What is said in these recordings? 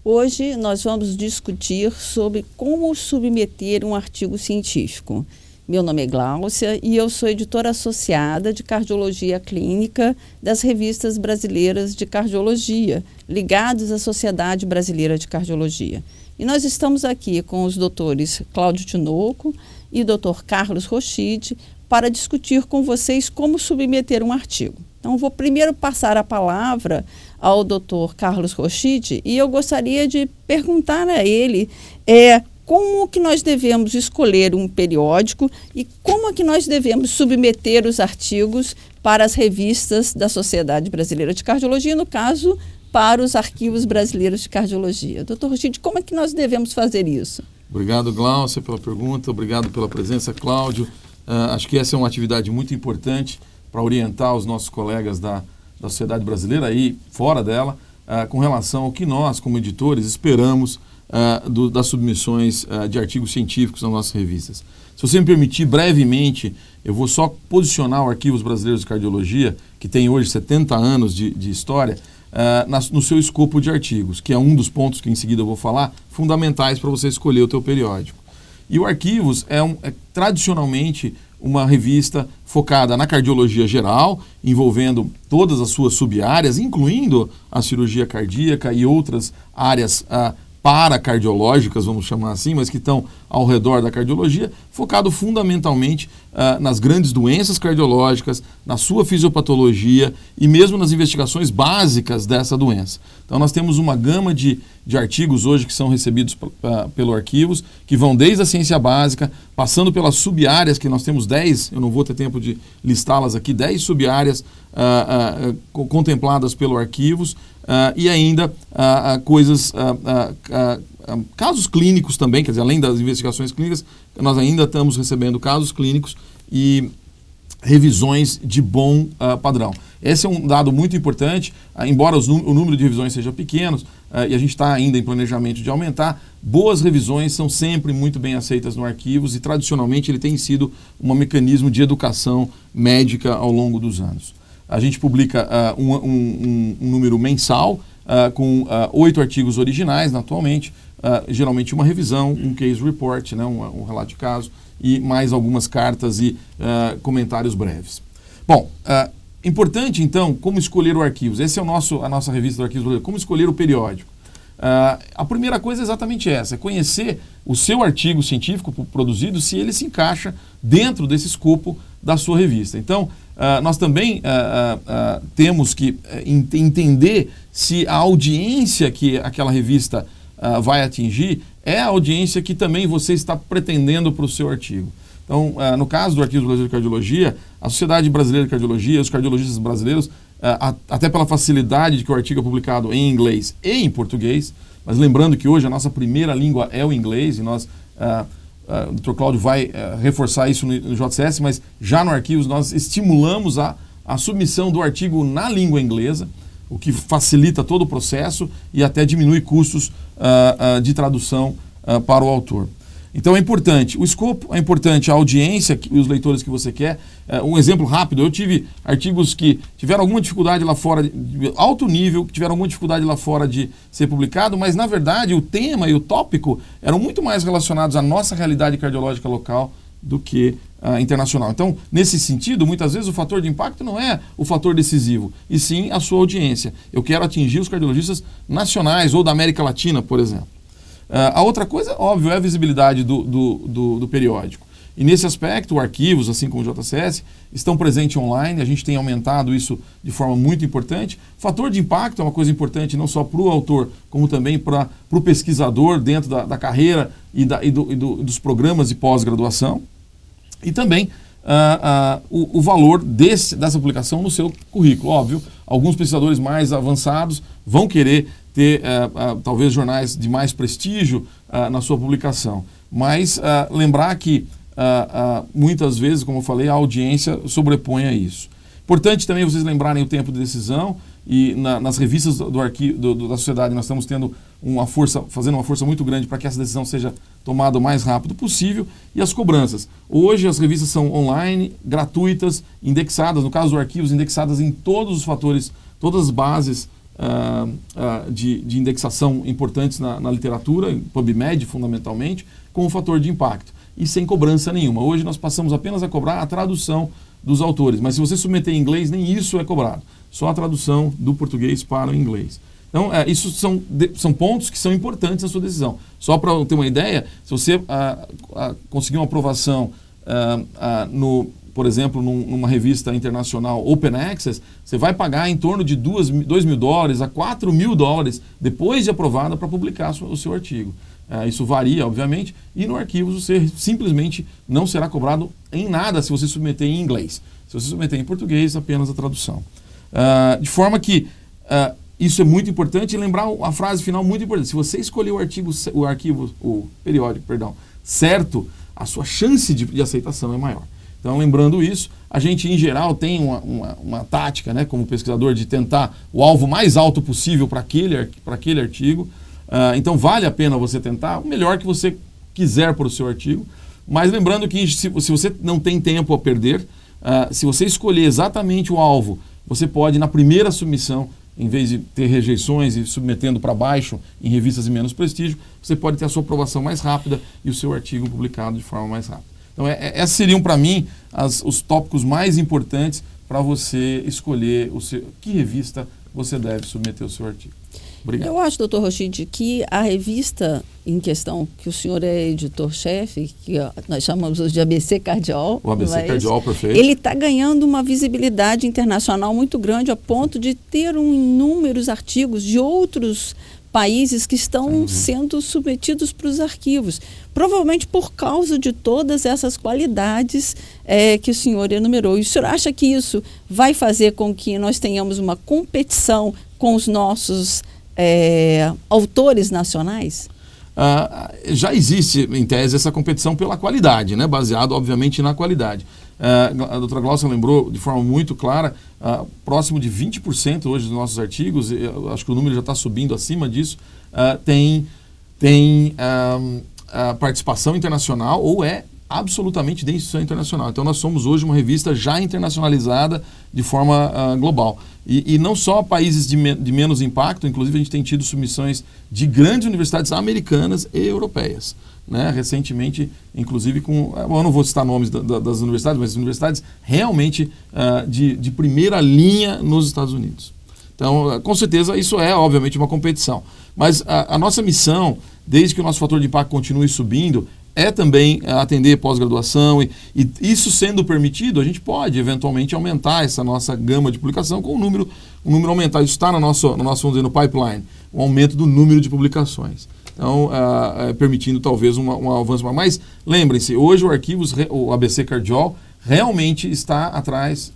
Hoje nós vamos discutir sobre como submeter um artigo científico. Meu nome é Gláucia e eu sou editora associada de Cardiologia Clínica das revistas brasileiras de cardiologia, ligados à Sociedade Brasileira de Cardiologia. E nós estamos aqui com os doutores Cláudio Tinoco e Dr. Carlos Rochide para discutir com vocês como submeter um artigo. Então, vou primeiro passar a palavra ao Dr. Carlos Rochide e eu gostaria de perguntar a ele como que nós devemos escolher um periódico e como é que nós devemos submeter os artigos para as revistas da Sociedade Brasileira de Cardiologia, no caso, para os arquivos brasileiros de cardiologia. Dr. Rochide, como é que nós devemos fazer isso? Obrigado, Gláucia, pela pergunta. Obrigado pela presença, Cláudio. Acho que essa é uma atividade muito importante para orientar os nossos colegas da Sociedade Brasileira e fora dela, com relação ao que nós, como editores, esperamos das submissões de artigos científicos nas nossas revistas. Se você me permitir, brevemente, eu vou só posicionar o Arquivos Brasileiros de Cardiologia, que tem hoje 70 anos de história, no seu escopo de artigos, que é um dos pontos que em seguida eu vou falar, fundamentais para você escolher o teu periódico. E o Arquivos é tradicionalmente uma revista focada na cardiologia geral, envolvendo todas as suas sub-áreas, incluindo a cirurgia cardíaca e outras áreas paracardiológicas, vamos chamar assim, mas que estão ao redor da cardiologia, focado fundamentalmente nas grandes doenças cardiológicas, na sua fisiopatologia e mesmo nas investigações básicas dessa doença. Então nós temos uma gama de artigos hoje que são recebidos pelo Arquivos, que vão desde a ciência básica, passando pelas sub-áreas, que nós temos 10, eu não vou ter tempo de listá-las aqui, 10 sub-áreas contempladas pelo Arquivos, e ainda casos clínicos também, quer dizer, além das investigações clínicas, nós ainda estamos recebendo casos clínicos e revisões de bom padrão. Esse é um dado muito importante, embora o número de revisões seja pequeno, e a gente está ainda em planejamento de aumentar, boas revisões são sempre muito bem aceitas no Arquivos e tradicionalmente ele tem sido um mecanismo de educação médica ao longo dos anos. A gente publica um número mensal com 8 artigos originais atualmente, geralmente uma revisão, um case report, né, um relato de caso e mais algumas cartas e comentários breves. Bom, importante então, como escolher o Arquivos. Essa é a nossa revista do Arquivos, como escolher o periódico. A primeira coisa é exatamente essa, é conhecer o seu artigo científico produzido, se ele se encaixa dentro desse escopo da sua revista. Então, nós também temos que entender se a audiência que aquela revista vai atingir é a audiência que também você está pretendendo para o seu artigo. Então, no caso do Arquivo Brasileiro de Cardiologia, a Sociedade Brasileira de Cardiologia, os cardiologistas brasileiros, até pela facilidade de que o artigo é publicado em inglês e em português, mas lembrando que hoje a nossa primeira língua é o inglês, e nós, o Dr. Cláudio vai reforçar isso no JCS, mas já no Arquivos nós estimulamos a submissão do artigo na língua inglesa, o que facilita todo o processo e até diminui custos de tradução para o autor. Então é importante o escopo, é importante a audiência e os leitores que você quer. Um exemplo rápido, eu tive artigos que tiveram alguma dificuldade lá fora, de alto nível, que tiveram alguma dificuldade lá fora de ser publicado, mas na verdade o tema e o tópico eram muito mais relacionados à nossa realidade cardiológica local do que internacional. Então, nesse sentido, muitas vezes o fator de impacto não é o fator decisivo, e sim a sua audiência. Eu quero atingir os cardiologistas nacionais ou da América Latina, por exemplo. A outra coisa, óbvio, é a visibilidade do periódico. E nesse aspecto, o Arquivos, assim como o JCS, estão presentes online, a gente tem aumentado isso de forma muito importante. O fator de impacto é uma coisa importante não só para o autor, como também para o pesquisador dentro da carreira e dos programas de pós-graduação. E também o valor dessa publicação no seu currículo. Óbvio, alguns pesquisadores mais avançados vão querer ter talvez jornais de mais prestígio na sua publicação. Mas lembrar que muitas vezes, como eu falei, a audiência sobrepõe a isso. Importante também vocês lembrarem o tempo de decisão, e nas revistas da sociedade nós estamos tendo fazendo uma força muito grande para que essa decisão seja tomada o mais rápido possível, e as cobranças. Hoje as revistas são online, gratuitas, indexadas, no caso do Arquivos, indexadas em todos os fatores, todas as bases de indexação importantes na literatura, em PubMed fundamentalmente, com o fator de impacto. E sem cobrança nenhuma. Hoje nós passamos apenas a cobrar a tradução dos autores, mas se você submeter em inglês, nem isso é cobrado. Só a tradução do português para o inglês. Então, isso são pontos que são importantes na sua decisão. Só para ter uma ideia, se você conseguir uma aprovação por exemplo, numa revista internacional Open Access, você vai pagar em torno de $2.000 a $4.000 depois de aprovada para publicar o seu artigo. Isso varia, obviamente, e no Arquivos você simplesmente não será cobrado em nada se você submeter em inglês. Se você submeter em português, apenas a tradução. De forma que isso é muito importante, e lembrar a frase final muito importante. Se você escolher o periódico, certo, a sua chance de aceitação é maior. Então, lembrando isso, a gente, em geral, tem uma tática, né, como pesquisador, de tentar o alvo mais alto possível para aquele artigo. Então, vale a pena você tentar o melhor que você quiser para o seu artigo. Mas lembrando que se você não tem tempo a perder, se você escolher exatamente o alvo, você pode, na primeira submissão, em vez de ter rejeições e submetendo para baixo em revistas de menos prestígio, você pode ter a sua aprovação mais rápida e o seu artigo publicado de forma mais rápida. Então, esses seriam, para mim, os tópicos mais importantes para você escolher que revista você deve submeter o seu artigo. Obrigado. Eu acho, doutor Rochide, que a revista em questão, que o senhor é editor-chefe, que nós chamamos hoje de ABC Cardiol. O ABC Cardiol, perfeito. Ele está ganhando uma visibilidade internacional muito grande, a ponto de ter inúmeros artigos de outros países que estão sendo submetidos para os arquivos. Provavelmente por causa de todas essas qualidades que o senhor enumerou. E o senhor acha que isso vai fazer com que nós tenhamos uma competição com os nossos autores nacionais? Já existe, em tese, essa competição pela qualidade, né? Baseado, obviamente, na qualidade. A doutora Glaucia lembrou de forma muito clara, próximo de 20% hoje dos nossos artigos, eu acho que o número já está subindo acima disso, tem participação internacional ou é absolutamente de instituição internacional. Então nós somos hoje uma revista já internacionalizada de forma global. E não só países de menos impacto, inclusive a gente tem tido submissões de grandes universidades americanas e europeias. Né? Recentemente, inclusive eu não vou citar nomes das universidades, mas universidades realmente de primeira linha nos Estados Unidos. Então, com certeza, isso é, obviamente, uma competição. Mas a nossa missão, desde que o nosso fator de impacto continue subindo, é também atender pós-graduação, e isso sendo permitido, a gente pode eventualmente aumentar essa nossa gama de publicação com um número aumentar. Isso está vamos dizer, no pipeline, um aumento do número de publicações. Então, permitindo talvez um avanço maior. Mas lembrem-se, hoje o ABC Cardiol realmente está atrás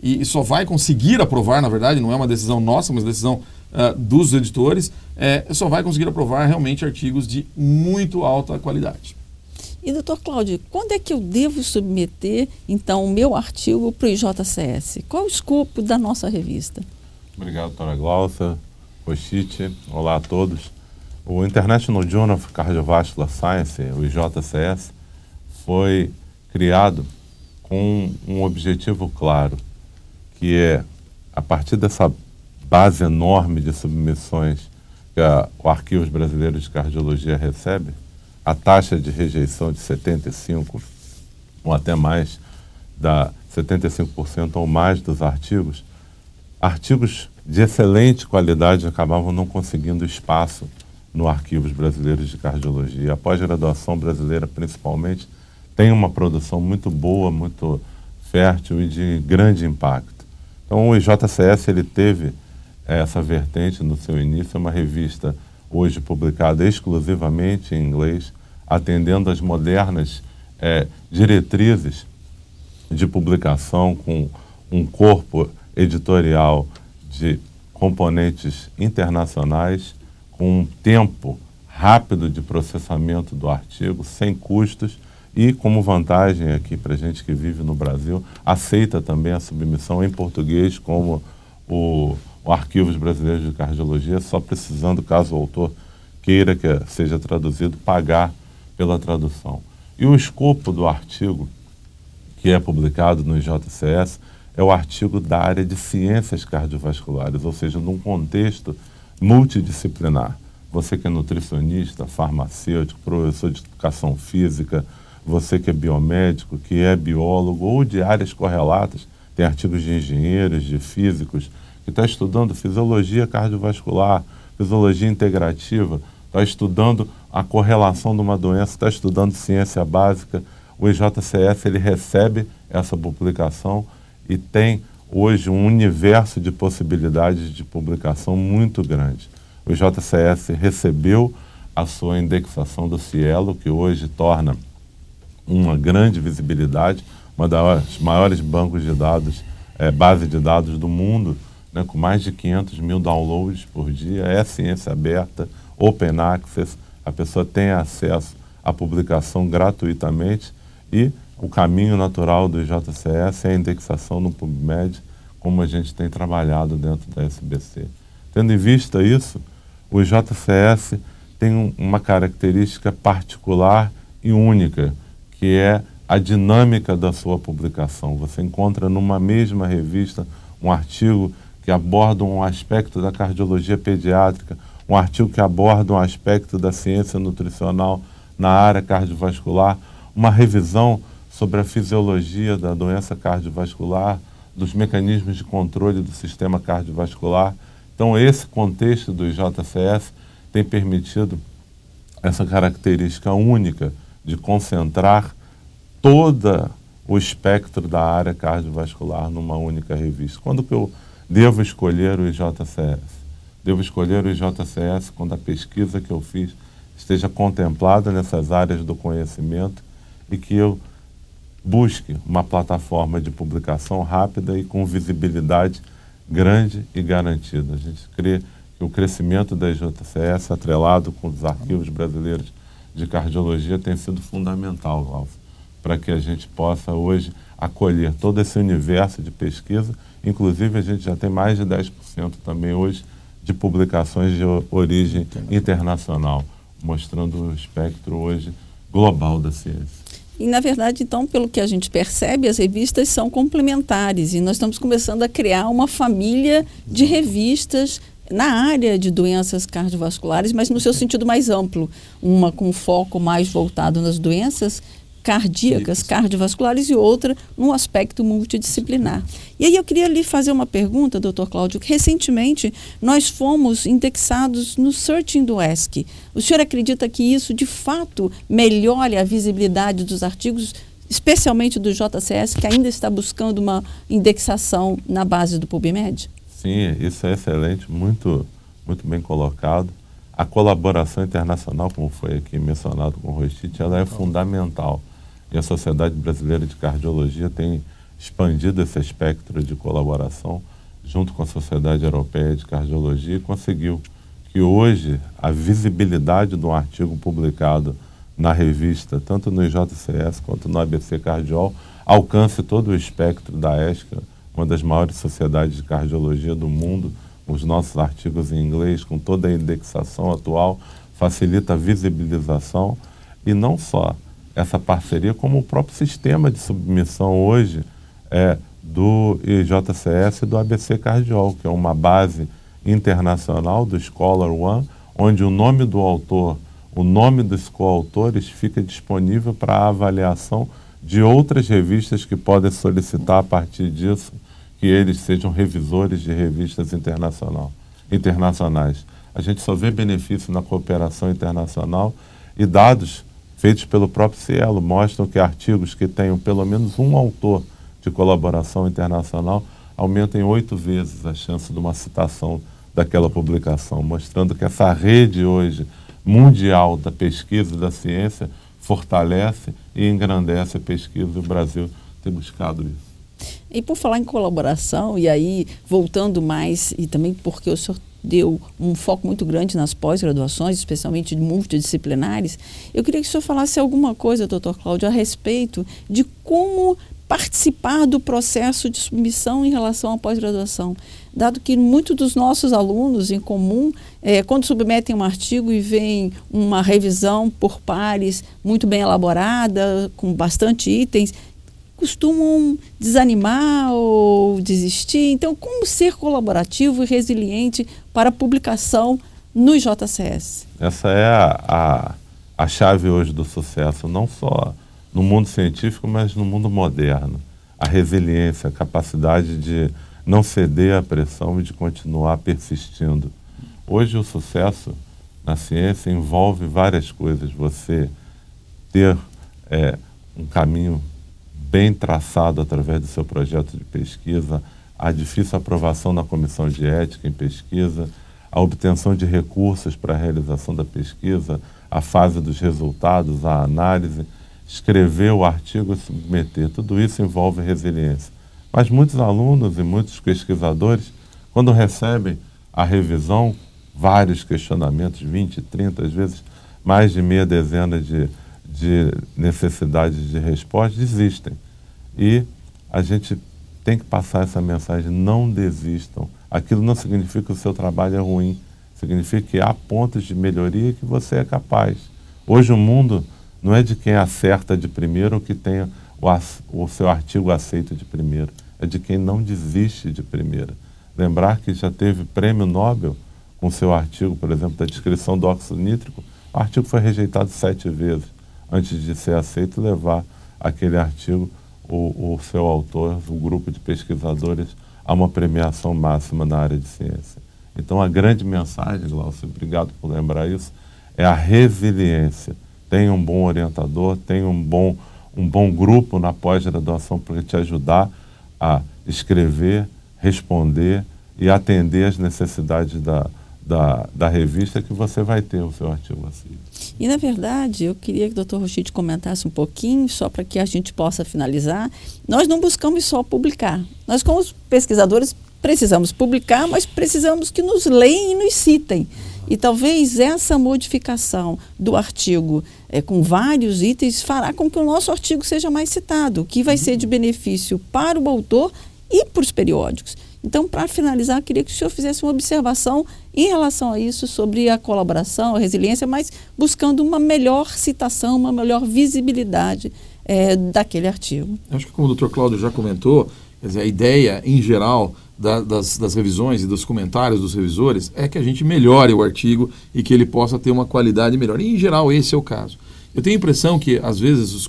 e só vai conseguir aprovar, na verdade, não é uma decisão nossa, mas decisão dos editores, só vai conseguir aprovar realmente artigos de muito alta qualidade. E, doutor Cláudio, quando é que eu devo submeter, então, o meu artigo para o IJCS? Qual é o escopo da nossa revista? Obrigado, doutora Glaucia, Rochide, olá a todos. O International Journal of Cardiovascular Science, o IJCS, foi criado com um objetivo claro, que é, a partir dessa base enorme de submissões que o Arquivos Brasileiros de Cardiologia recebe, a taxa de rejeição de 75% ou até mais, 75% ou mais dos artigos de excelente qualidade acabavam não conseguindo espaço no Arquivos Brasileiros de Cardiologia. A pós-graduação brasileira, principalmente, tem uma produção muito boa, muito fértil e de grande impacto. Então, o IJCS ele teve essa vertente no seu início, é uma revista hoje publicada exclusivamente em inglês, atendendo às modernas diretrizes de publicação, com um corpo editorial de componentes internacionais, com um tempo rápido de processamento do artigo, sem custos, e como vantagem aqui para a gente que vive no Brasil, aceita também a submissão em português, como o Arquivos Brasileiros de Cardiologia, só precisando, caso o autor queira que seja traduzido, pagar pela tradução. E o escopo do artigo que é publicado no IJCS é o artigo da área de ciências cardiovasculares, ou seja, num contexto multidisciplinar. Você que é nutricionista, farmacêutico, professor de educação física, você que é biomédico, que é biólogo ou de áreas correlatas, tem artigos de engenheiros, de físicos, que está estudando fisiologia cardiovascular, fisiologia integrativa, está estudando a correlação de uma doença, está estudando ciência básica. O IJCS ele recebe essa publicação e tem hoje um universo de possibilidades de publicação muito grande. O IJCS recebeu a sua indexação do Cielo, que hoje torna uma grande visibilidade, uma das maiores bancos de dados, base de dados do mundo, né, com mais de 500 mil downloads por dia, é ciência aberta, open access, a pessoa tem acesso à publicação gratuitamente e o caminho natural do IJCS é a indexação no PubMed, como a gente tem trabalhado dentro da SBC. Tendo em vista isso, o IJCS tem uma característica particular e única, que é a dinâmica da sua publicação. Você encontra numa mesma revista um artigo que aborda um aspecto da cardiologia pediátrica, um artigo que aborda um aspecto da ciência nutricional na área cardiovascular, uma revisão sobre a fisiologia da doença cardiovascular, dos mecanismos de controle do sistema cardiovascular. Então, esse contexto do IJCS tem permitido essa característica única de concentrar todo o espectro da área cardiovascular numa única revista. Quando que eu devo escolher o IJCS? Devo escolher o IJCS quando a pesquisa que eu fiz esteja contemplada nessas áreas do conhecimento e que eu busque uma plataforma de publicação rápida e com visibilidade grande e garantida. A gente crê que o crescimento da IJCS, atrelado com os arquivos brasileiros de cardiologia, tem sido fundamental, Glaucio, para que a gente possa hoje acolher todo esse universo de pesquisa. Inclusive, a gente já tem mais de 10% também hoje de publicações de origem internacional, mostrando o espectro hoje global da ciência. E, na verdade, então, pelo que a gente percebe, as revistas são complementares e nós estamos começando a criar uma família de revistas na área de doenças cardiovasculares, mas no seu sentido mais amplo, uma com foco mais voltado nas doenças cardíacas, cardiovasculares, e outra num aspecto multidisciplinar. E aí eu queria lhe fazer uma pergunta, doutor Cláudio, que recentemente nós fomos indexados no Searching do ESC. O senhor acredita que isso, de fato, melhore a visibilidade dos artigos, especialmente do JCS, que ainda está buscando uma indexação na base do PubMed? Sim, isso é excelente, muito bem colocado. A colaboração internacional, como foi aqui mencionado com o Rochit, ela é fundamental. E a Sociedade Brasileira de Cardiologia tem expandido esse espectro de colaboração junto com a Sociedade Europeia de Cardiologia e conseguiu que hoje a visibilidade de um artigo publicado na revista, tanto no IJCS quanto no ABC Cardiol, alcance todo o espectro da ESCA, uma das maiores sociedades de cardiologia do mundo. Os nossos artigos em inglês, com toda a indexação atual, facilita a visibilização e não só essa parceria, como o próprio sistema de submissão hoje do IJCS e do ABC Cardiol, que é uma base internacional do Scholar One, onde o nome do autor, o nome dos coautores fica disponível para avaliação de outras revistas que podem solicitar a partir disso que eles sejam revisores de revistas internacionais. A gente só vê benefício na cooperação internacional e dados feitos pelo próprio Cielo mostram que artigos que tenham pelo menos um autor de colaboração internacional aumentam em 8 vezes a chance de uma citação daquela publicação, mostrando que essa rede hoje mundial da pesquisa e da ciência fortalece e engrandece a pesquisa e o Brasil tem buscado isso. E por falar em colaboração, e aí voltando mais, e também porque o senhor deu um foco muito grande nas pós-graduações, especialmente multidisciplinares, eu queria que o senhor falasse alguma coisa, doutor Cláudio, a respeito de como participar do processo de submissão em relação à pós-graduação, dado que muitos dos nossos alunos em comum, quando submetem um artigo e vem uma revisão por pares muito bem elaborada, com bastante itens, costumam desanimar ou desistir. Então, como ser colaborativo e resiliente para a publicação no JCS? Essa é a chave hoje do sucesso, não só no mundo científico, mas no mundo moderno. A resiliência, a capacidade de não ceder à pressão e de continuar persistindo. Hoje o sucesso na ciência envolve várias coisas. Você ter um caminho bem traçado através do seu projeto de pesquisa, a difícil aprovação na comissão de ética em pesquisa, a obtenção de recursos para a realização da pesquisa, a fase dos resultados, a análise, escrever o artigo e submeter. Tudo isso envolve resiliência. Mas muitos alunos e muitos pesquisadores, quando recebem a revisão, vários questionamentos, 20, 30, às vezes mais de meia dezena de necessidades de resposta, desistem. E a gente tem que passar essa mensagem: não desistam. Aquilo não significa que o seu trabalho é ruim, significa que há pontos de melhoria que você é capaz. Hoje o mundo não é de quem acerta de primeiro ou que tenha o seu artigo aceito de primeiro, é de quem não desiste de primeira. Lembrar que já teve prêmio Nobel com seu artigo, por exemplo, da descrição do óxido nítrico. O artigo foi rejeitado 7 vezes antes de ser aceito e levar aquele artigo, o seu autor, o grupo de pesquisadores, a uma premiação máxima na área de ciência. Então, a grande mensagem, Glaucio, obrigado por lembrar isso, é a resiliência. Tenha um bom orientador, tenha um bom grupo na pós-graduação para te ajudar a escrever, responder e atender às necessidades da revista, que você vai ter o seu artigo aceito. E, na verdade, eu queria que o Dr. Rochide comentasse um pouquinho, só para que a gente possa finalizar. Nós não buscamos só publicar. Nós, como pesquisadores, precisamos publicar, mas precisamos que nos leiam e nos citem. E talvez essa modificação do artigo com vários itens fará com que o nosso artigo seja mais citado, que vai ser de benefício para o autor e para os periódicos. Então, para finalizar, queria que o senhor fizesse uma observação em relação a isso, sobre a colaboração, a resiliência, mas buscando uma melhor citação, uma melhor visibilidade daquele artigo. Acho que, como o Dr. Cláudio já comentou, quer dizer, a ideia, em geral, das revisões e dos comentários dos revisores é que a gente melhore o artigo e que ele possa ter uma qualidade melhor. E, em geral, esse é o caso. Eu tenho a impressão que, às vezes,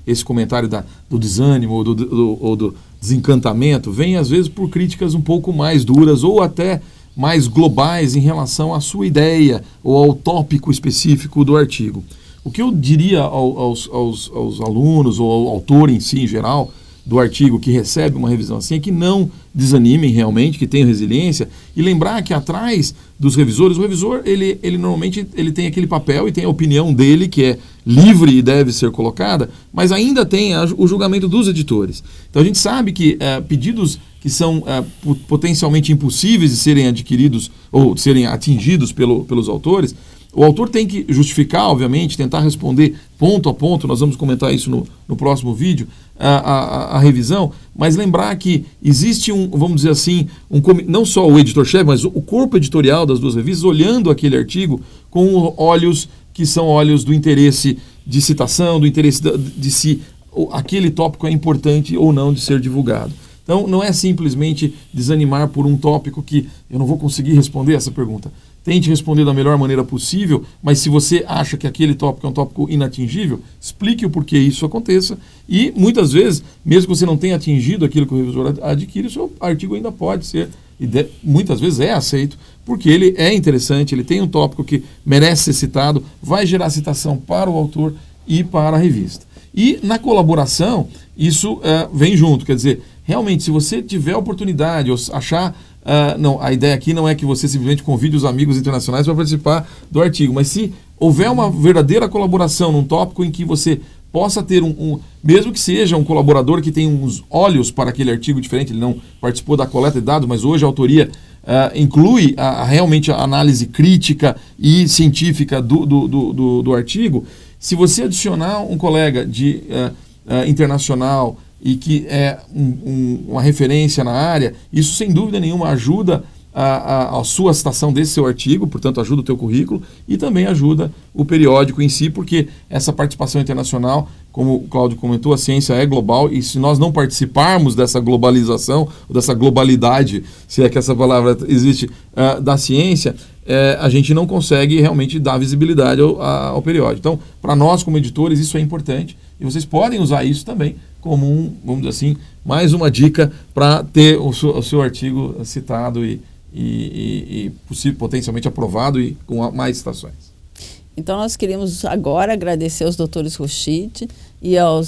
esse comentário do desânimo ou do desencantamento vem, às vezes, por críticas um pouco mais duras ou até mais globais em relação à sua ideia ou ao tópico específico do artigo. O que eu diria aos alunos ou ao autor em si, em geral, do artigo que recebe uma revisão assim, é que não desanimem realmente, que tenham resiliência, e lembrar que atrás dos revisores, o revisor, ele normalmente ele tem aquele papel e tem a opinião dele, que é livre e deve ser colocada, mas ainda tem o julgamento dos editores. Então a gente sabe que pedidos que são potencialmente impossíveis de serem adquiridos ou de serem atingidos pelos autores, o autor tem que justificar, obviamente, tentar responder ponto a ponto, nós vamos comentar isso no próximo vídeo, a revisão, mas lembrar que existe vamos dizer assim, não só o editor-chefe, mas o corpo editorial das duas revistas olhando aquele artigo com olhos que são olhos do interesse de citação, do interesse de se aquele tópico é importante ou não de ser divulgado. Então, não é simplesmente desanimar por um tópico que eu não vou conseguir responder essa pergunta. Tente responder da melhor maneira possível, mas se você acha que aquele tópico é um tópico inatingível, explique o porquê isso aconteça e, muitas vezes, mesmo que você não tenha atingido aquilo que o revisor adquire, o seu artigo ainda pode ser, e muitas vezes é aceito, porque ele é interessante, ele tem um tópico que merece ser citado, vai gerar citação para o autor e para a revista. E, na colaboração, isso vem junto, quer dizer, realmente, se você tiver a oportunidade, ou achar... não, a ideia aqui não é que você simplesmente convide os amigos internacionais para participar do artigo, mas se houver uma verdadeira colaboração num tópico em que você possa ter mesmo que seja um colaborador que tem uns olhos para aquele artigo diferente, ele não participou da coleta de dados, mas hoje a autoria inclui realmente a análise crítica e científica do artigo. Se você adicionar um colega internacional e que é uma referência na área, isso sem dúvida nenhuma ajuda a sua citação desse seu artigo, portanto ajuda o teu currículo e também ajuda o periódico em si, porque essa participação internacional, como o Cláudio comentou, a ciência é global e se nós não participarmos dessa globalização, dessa globalidade, se é que essa palavra existe, da ciência, a gente não consegue realmente dar visibilidade ao periódico. Então, para nós como editores, isso é importante e vocês podem usar isso também como vamos dizer assim, mais uma dica para ter o seu artigo citado e potencialmente aprovado e com mais citações. Então, nós queríamos agora agradecer aos doutores Rochit e ao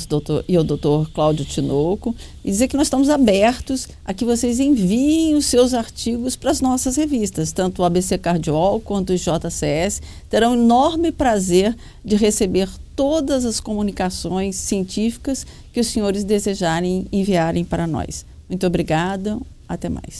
doutor Cláudio Tinoco e dizer que nós estamos abertos a que vocês enviem os seus artigos para as nossas revistas, tanto o ABC Cardiol quanto o JCS. Terão enorme prazer de receber todas as comunicações científicas que os senhores desejarem enviarem para nós. Muito obrigada, até mais.